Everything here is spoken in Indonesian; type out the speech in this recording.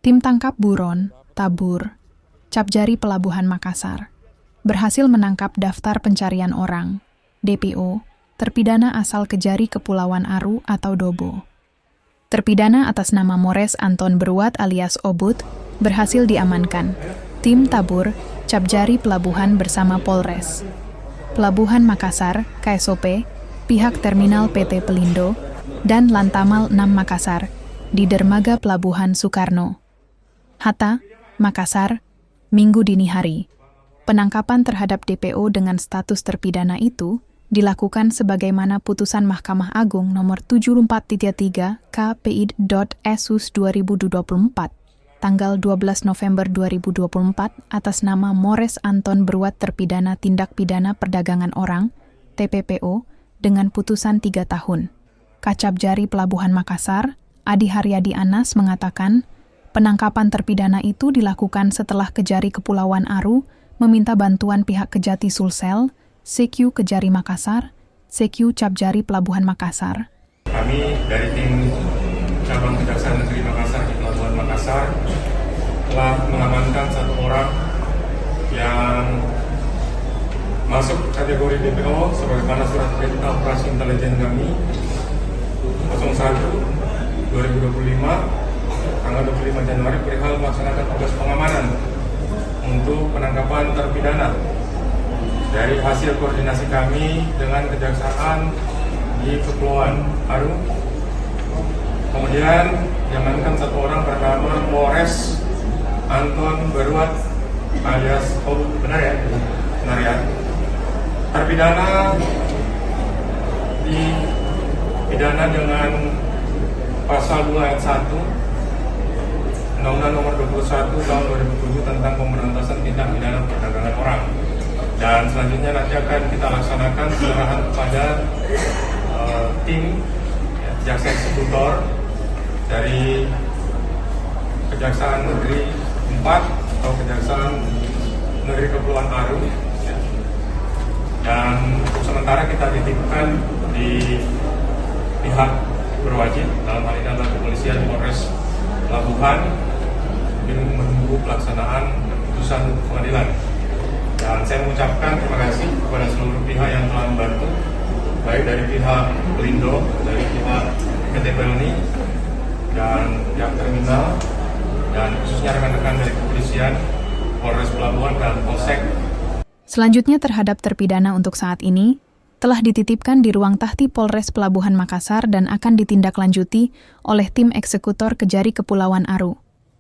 Tim tangkap buron, tabur, Capjari Pelabuhan Makassar berhasil menangkap daftar pencarian orang, DPO, terpidana asal Kejari Kepulauan Aru atau Dobo. Terpidana atas nama Mores Anton Beruat alias Obut berhasil diamankan. Tim tabur, Capjari Pelabuhan bersama Polres Pelabuhan Makassar, KSOP, pihak terminal PT Pelindo, dan Lantamal 6 Makassar di dermaga Pelabuhan Soekarno Hatta, Makassar, Minggu dini hari. Penangkapan terhadap DPO dengan status terpidana itu dilakukan sebagaimana putusan Mahkamah Agung nomor 74.3 KPI.SUS 2024 tanggal 12 November 2024 atas nama Mores Anton Beruat terpidana tindak pidana perdagangan orang TPPO dengan putusan 3 tahun. Capjari Pelabuhan Makassar, Adi Haryadi Anas mengatakan, penangkapan terpidana itu dilakukan setelah Kejari Kepulauan Aru meminta bantuan pihak Kejati Sulsel, CQ Kejari Makassar, CQ Capjari Pelabuhan Makassar. Kami dari tim cabang Kejaksaan Negeri Makassar di Pelabuhan Makassar telah mengamankan satu orang yang masuk kategori DPO sebagaimana surat perintah operasi intelijen kami 01/2025 tanggal 25 Januari perihal melaksanakan tugas pengamanan untuk penangkapan terpidana. Dari hasil koordinasi kami dengan Kejaksaan di Kepulauan Aru, kemudian diamankan satu orang bernama Mores Anton Beruat alias Obut, benar ya? Benar ya? Terpidana dipidana dengan pasal 2 ayat 1 Undang-Undang nomor 21 tahun 2007 tentang pemberantasan tindak pidana perdagangan orang. Dan selanjutnya nanti akan kita laksanakan penyerahan kepada tim jaksa eksekutor dari Kejaksaan Negeri 4 atau Kejaksaan Negeri Kepulauan Aru. Dan untuk sementara kita titipkan di pihak berwajib, dalam hal ini adalah kepolisian Polres Pelabuhan, menunggu pelaksanaan putusan pengadilan. Dan saya mengucapkan terima kasih kepada seluruh pihak yang telah membantu, baik dari pihak Pelindo, dari pihak PT Pelni, dan pihak terminal, dan khususnya rekan-rekan dari kepolisian, Polres Pelabuhan, dan Polsek. Selanjutnya terhadap terpidana untuk saat ini, telah dititipkan di ruang tahti Polres Pelabuhan Makassar dan akan ditindaklanjuti oleh tim eksekutor Kejari Kepulauan Aru.